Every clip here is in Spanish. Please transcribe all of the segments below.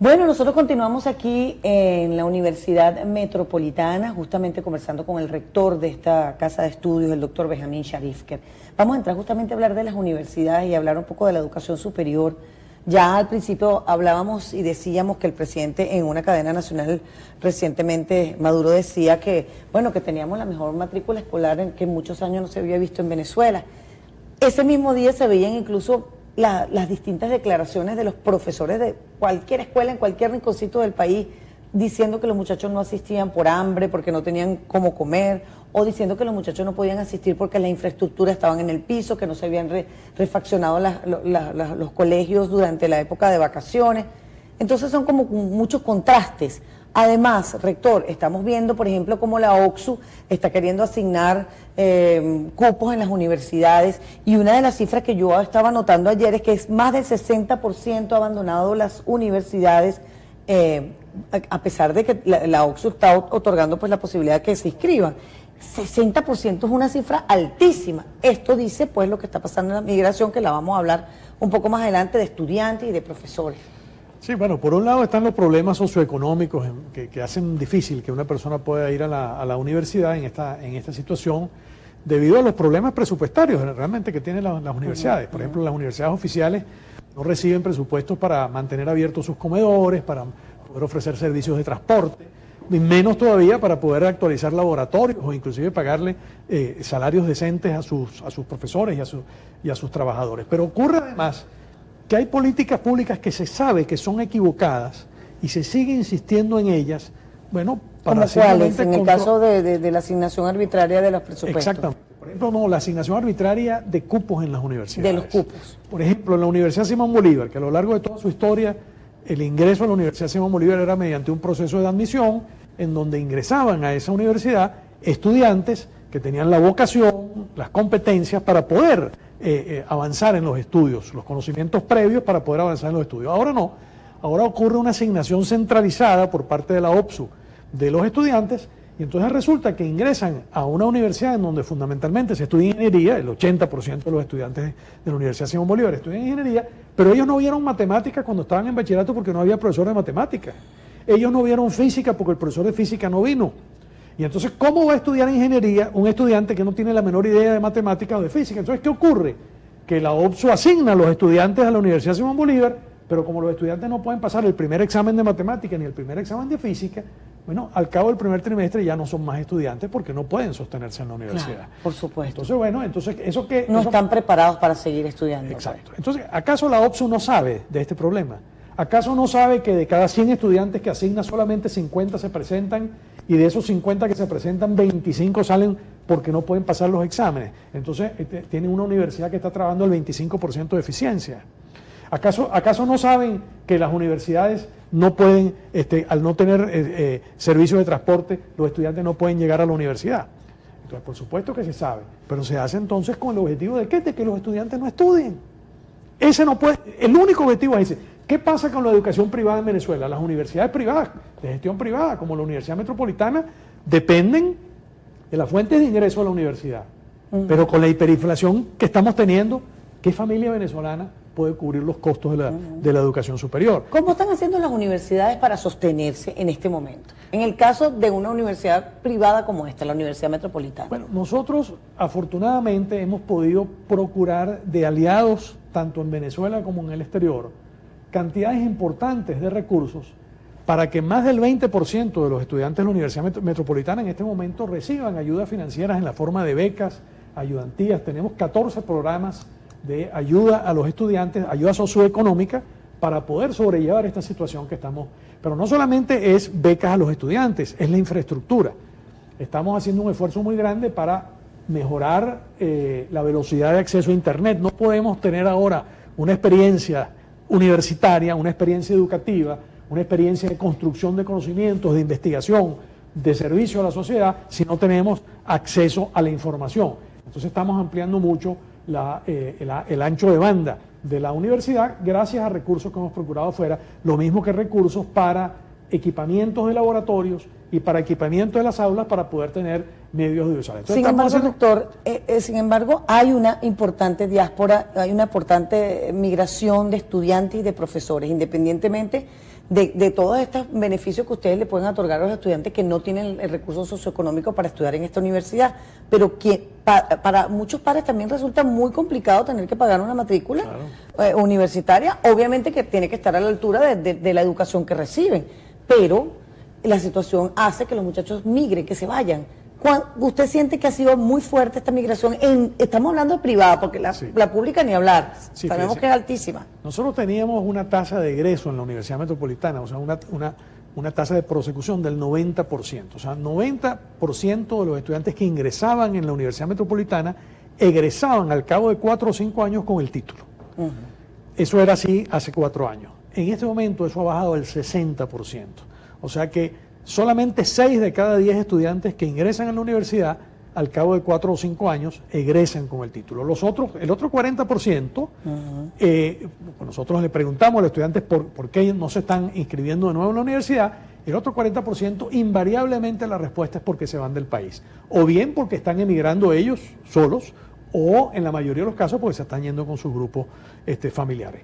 Bueno, nosotros continuamos aquí en la Universidad Metropolitana, justamente conversando con el rector de esta casa de estudios, el doctor Benjamín Sharifker. Vamos a entrar justamente a hablar de las universidades y hablar un poco de la educación superior. Ya al principio hablábamos y decíamos que el presidente en una cadena nacional recientemente, Maduro, decía que, bueno, que teníamos la mejor matrícula escolar que en muchos años no se había visto en Venezuela. Ese mismo día se veían incluso las distintas declaraciones de los profesores de cualquier escuela, en cualquier rinconcito del país, diciendo que los muchachos no asistían por hambre, porque no tenían cómo comer, o diciendo que los muchachos no podían asistir porque las infraestructuras estaban en el piso, que no se habían refaccionado los colegios durante la época de vacaciones. Entonces son como muchos contrastes. Además, rector, estamos viendo, por ejemplo, cómo la OCSU está queriendo asignar cupos en las universidades, y una de las cifras que yo estaba notando ayer es que es más del 60% ha abandonado las universidades, a pesar de que la OCSU está otorgando pues la posibilidad de que se inscriban. 60% es una cifra altísima. Esto dice pues lo que está pasando en la migración, que la vamos a hablar un poco más adelante, de estudiantes y de profesores. Sí, bueno, por un lado están los problemas socioeconómicos que hacen difícil que una persona pueda ir a la universidad en esta situación, debido a los problemas presupuestarios realmente que tienen las universidades. Por ejemplo, las universidades oficiales no reciben presupuestos para mantener abiertos sus comedores, para poder ofrecer servicios de transporte, y menos todavía para poder actualizar laboratorios o inclusive pagarle salarios decentes a sus profesores y a sus trabajadores. Pero ocurre además que hay políticas públicas que se sabe que son equivocadas y se sigue insistiendo en ellas, bueno, para ¿Cómo cuáles? En el caso de la asignación arbitraria de los presupuestos. Exactamente. Por ejemplo, no, la asignación arbitraria de cupos en las universidades. De los cupos. Por ejemplo, en la Universidad Simón Bolívar, que a lo largo de toda su historia, el ingreso a la Universidad Simón Bolívar era mediante un proceso de admisión en donde ingresaban a esa universidad estudiantes que tenían la vocación, las competencias para poder avanzar en los estudios, los conocimientos previos para poder avanzar en los estudios. Ahora no, ahora ocurre una asignación centralizada por parte de la OPSU de los estudiantes, y entonces resulta que ingresan a una universidad en donde fundamentalmente se estudia ingeniería. El 80% de los estudiantes de la Universidad Simón Bolívar estudian ingeniería, pero ellos no vieron matemáticas cuando estaban en bachillerato porque no había profesor de matemáticas. Ellos no vieron física porque el profesor de física no vino. Y entonces, ¿cómo va a estudiar ingeniería un estudiante que no tiene la menor idea de matemáticas o de física? Entonces, ¿qué ocurre? Que la OPSU asigna a los estudiantes a la Universidad Simón Bolívar, pero como los estudiantes no pueden pasar el primer examen de matemática ni el primer examen de física, bueno, al cabo del primer trimestre ya no son más estudiantes porque no pueden sostenerse en la universidad. Claro, por supuesto. Entonces, bueno, eso que... No están preparados para seguir estudiando. Exacto. Entonces, ¿acaso la OPSU no sabe de este problema? ¿Acaso no sabe que de cada 100 estudiantes que asigna solamente 50 se presentan, y de esos 50 que se presentan, 25 salen porque no pueden pasar los exámenes? Entonces, tienen una universidad que está trabajando el 25% de eficiencia. ¿Acaso no saben que las universidades no pueden, al no tener servicios de transporte, los estudiantes no pueden llegar a la universidad? Entonces, por supuesto que se sabe, pero se hace entonces con el objetivo de ¿qué? De que los estudiantes no estudien. Ese no puede, el único objetivo es ese. ¿Qué pasa con la educación privada en Venezuela? Las universidades privadas, de gestión privada, como la Universidad Metropolitana, dependen de las fuentes de ingreso a la universidad. Pero con la hiperinflación que estamos teniendo, ¿qué familia venezolana puede cubrir los costos de la educación superior? ¿Cómo están haciendo las universidades para sostenerse en este momento? En el caso de una universidad privada como esta, la Universidad Metropolitana. Bueno, nosotros afortunadamente hemos podido procurar de aliados, tanto en Venezuela como en el exterior, cantidades importantes de recursos para que más del 20% de los estudiantes de la Universidad Metropolitana en este momento reciban ayudas financieras en la forma de becas, ayudantías. Tenemos 14 programas de ayuda a los estudiantes, ayuda socioeconómica, para poder sobrellevar esta situación que estamos. Pero no solamente es becas a los estudiantes, es la infraestructura. Estamos haciendo un esfuerzo muy grande para mejorar la velocidad de acceso a Internet. No podemos tener ahora una experiencia universitaria, una experiencia educativa, una experiencia de construcción de conocimientos, de investigación, de servicio a la sociedad, si no tenemos acceso a la información. Entonces estamos ampliando mucho el ancho de banda de la universidad gracias a recursos que hemos procurado afuera, lo mismo que recursos para equipamientos de laboratorios y para equipamiento de las aulas para poder tener medios audiovisuales. Sin embargo, doctor, hay una importante diáspora, hay una importante migración de estudiantes y de profesores, independientemente de todos estos beneficios que ustedes le pueden otorgar a los estudiantes que no tienen el recurso socioeconómico para estudiar en esta universidad, pero que para muchos padres también resulta muy complicado tener que pagar una matrícula universitaria, obviamente que tiene que estar a la altura de la educación que reciben, pero la situación hace que los muchachos migren, que se vayan. ¿Usted siente que ha sido muy fuerte esta migración? Estamos hablando de privada, porque la pública ni hablar, sabemos que es altísima. Nosotros teníamos una tasa de egreso en la Universidad Metropolitana, o sea, una tasa de prosecución del 90%. O sea, 90% de los estudiantes que ingresaban en la Universidad Metropolitana egresaban al cabo de 4 o 5 años con el título. Eso era así hace 4 años. En este momento eso ha bajado al 60%. O sea que solamente 6 de cada 10 estudiantes que ingresan a la universidad al cabo de 4 o 5 años egresan con el título. El otro 40%, nosotros le preguntamos a los estudiantes por qué no se están inscribiendo de nuevo en la universidad. El otro 40% invariablemente la respuesta es porque se van del país, o bien porque están emigrando ellos solos, o en la mayoría de los casos porque se están yendo con sus grupos familiares.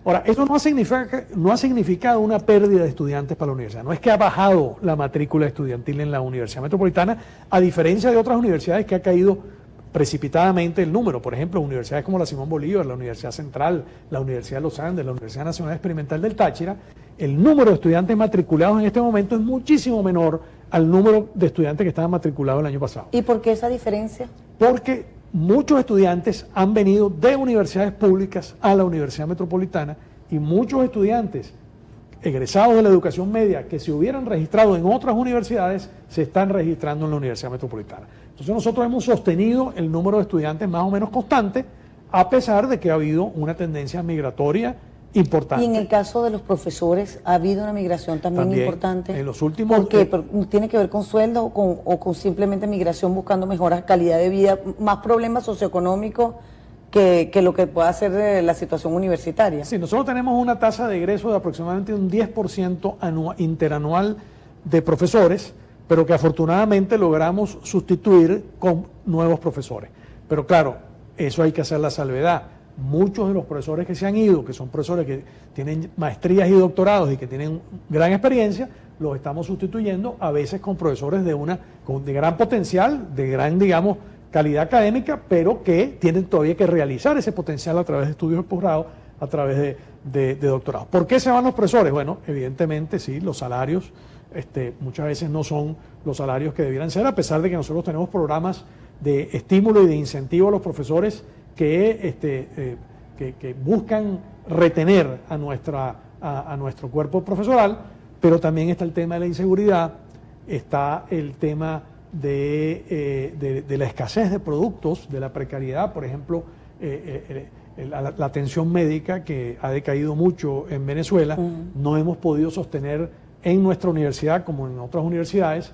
Ahora, esto no ha significado una pérdida de estudiantes para la universidad. No es que ha bajado la matrícula estudiantil en la Universidad Metropolitana, a diferencia de otras universidades que ha caído precipitadamente el número. Por ejemplo, universidades como la Simón Bolívar, la Universidad Central, la Universidad de los Andes, la Universidad Nacional Experimental del Táchira, el número de estudiantes matriculados en este momento es muchísimo menor al número de estudiantes que estaban matriculados el año pasado. ¿Y por qué esa diferencia? Porque muchos estudiantes han venido de universidades públicas a la Universidad Metropolitana y muchos estudiantes egresados de la educación media que se hubieran registrado en otras universidades se están registrando en la Universidad Metropolitana. Entonces nosotros hemos sostenido el número de estudiantes más o menos constante a pesar de que ha habido una tendencia migratoria importante. Y en el caso de los profesores, ¿ha habido una migración también importante? En los últimos... ¿Por qué? ¿Tiene que ver con sueldos o con simplemente migración buscando mejoras calidad de vida, más problemas socioeconómicos que lo que pueda ser la situación universitaria? Sí, nosotros tenemos una tasa de egreso de aproximadamente un 10% interanual de profesores, pero que afortunadamente logramos sustituir con nuevos profesores. Pero claro, eso hay que hacer la salvedad. Muchos de los profesores que se han ido, que son profesores que tienen maestrías y doctorados y que tienen gran experiencia, los estamos sustituyendo a veces con profesores de gran potencial, de gran, digamos, calidad académica, pero que tienen todavía que realizar ese potencial a través de estudios de posgrado, a través de doctorado. ¿Por qué se van los profesores? Bueno, evidentemente sí, los salarios muchas veces no son los salarios que debieran ser, a pesar de que nosotros tenemos programas de estímulo y de incentivo a los profesores que buscan retener a nuestro cuerpo profesoral, pero también está el tema de la inseguridad, está el tema de la escasez de productos, de la precariedad, por ejemplo, la atención médica que ha decaído mucho en Venezuela. No hemos podido sostener en nuestra universidad, como en otras universidades,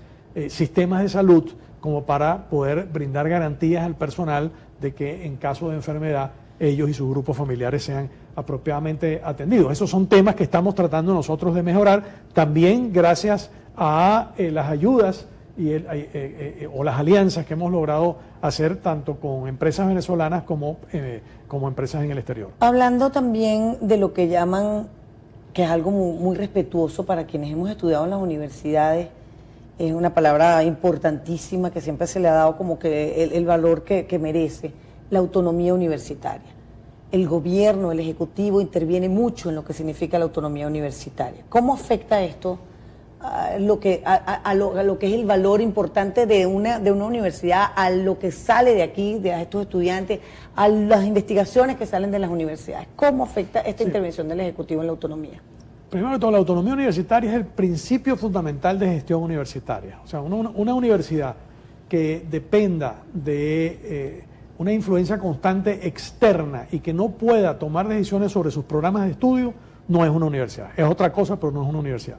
sistemas de salud como para poder brindar garantías al personal de que en caso de enfermedad ellos y sus grupos familiares sean apropiadamente atendidos. Esos son temas que estamos tratando nosotros de mejorar, también gracias a las ayudas o las alianzas que hemos logrado hacer tanto con empresas venezolanas como empresas en el exterior. Hablando también de lo que llaman, que es algo muy respetuoso para quienes hemos estudiado en las universidades, es una palabra importantísima que siempre se le ha dado como que el valor que merece, la autonomía universitaria. El gobierno, el ejecutivo interviene mucho en lo que significa la autonomía universitaria. ¿Cómo afecta esto a lo que es el valor importante de una universidad, a lo que sale de aquí, de estos estudiantes, a las investigaciones que salen de las universidades? ¿Cómo afecta esta intervención del ejecutivo en la autonomía? Primero de todo, la autonomía universitaria es el principio fundamental de gestión universitaria. O sea, una universidad que dependa de una influencia constante externa y que no pueda tomar decisiones sobre sus programas de estudio, no es una universidad. Es otra cosa, pero no es una universidad.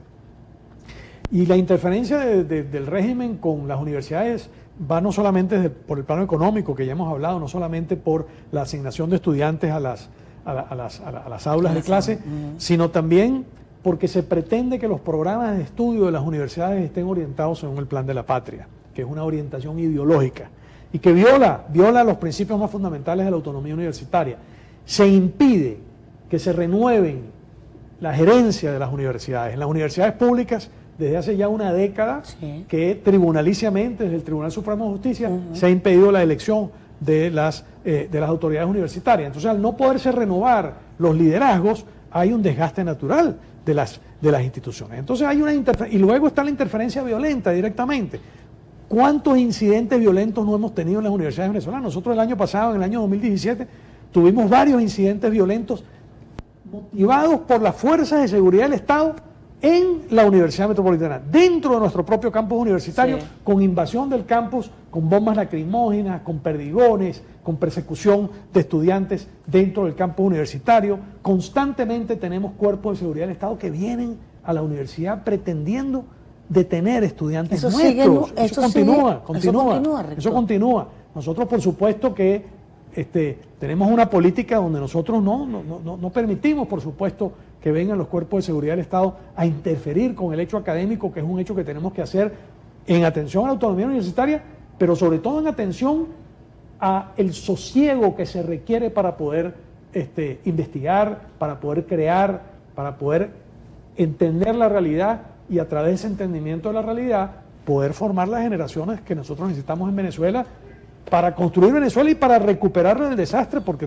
Y la interferencia del régimen con las universidades va no solamente por el plano económico, que ya hemos hablado, no solamente por la asignación de estudiantes a las aulas de clase, sino también porque se pretende que los programas de estudio de las universidades estén orientados según el plan de la patria, que es una orientación ideológica y que viola los principios más fundamentales de la autonomía universitaria. Se impide que se renueven la gerencia de las universidades. En las universidades públicas, desde hace ya una década, sí, que tribunaliciamente, desde el Tribunal Supremo de Justicia, se ha impedido la elección de las autoridades universitarias. Entonces, al no poderse renovar los liderazgos, hay un desgaste natural de las instituciones. Entonces, hay una interferencia, y luego está la interferencia violenta directamente. ¿Cuántos incidentes violentos no hemos tenido en las universidades venezolanas? Nosotros el año pasado, en el año 2017, tuvimos varios incidentes violentos motivados por las fuerzas de seguridad del Estado en la Universidad Metropolitana, dentro de nuestro propio campus universitario, sí, con invasión del campus, con bombas lacrimógenas, con perdigones, con persecución de estudiantes dentro del campus universitario. Constantemente tenemos cuerpos de seguridad del Estado que vienen a la universidad pretendiendo detener estudiantes nuestros. Eso continúa. Nosotros, por supuesto que tenemos una política donde nosotros no permitimos, por supuesto, que vengan los cuerpos de seguridad del Estado a interferir con el hecho académico, que es un hecho que tenemos que hacer en atención a la autonomía universitaria, pero sobre todo en atención a el sosiego que se requiere para poder investigar, para poder crear, para poder entender la realidad y a través de ese entendimiento de la realidad poder formar las generaciones que nosotros necesitamos en Venezuela para construir Venezuela y para recuperarlo del desastre, porque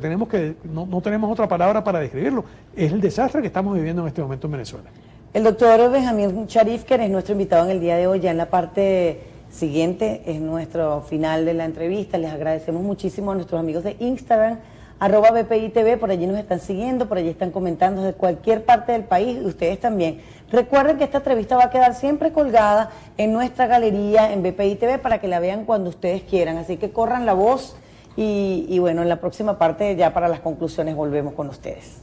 no tenemos otra palabra para describirlo. Es el desastre que estamos viviendo en este momento en Venezuela. El doctor Benjamín Sharif, es nuestro invitado en el día de hoy, ya en la parte siguiente, es nuestro final de la entrevista. Les agradecemos muchísimo a nuestros amigos de Instagram, @BPI-TV, por allí nos están siguiendo, por allí están comentando de cualquier parte del país, y ustedes también. Recuerden que esta entrevista va a quedar siempre colgada en nuestra galería en BPI-TV para que la vean cuando ustedes quieran, así que corran la voz y bueno, en la próxima parte ya para las conclusiones volvemos con ustedes.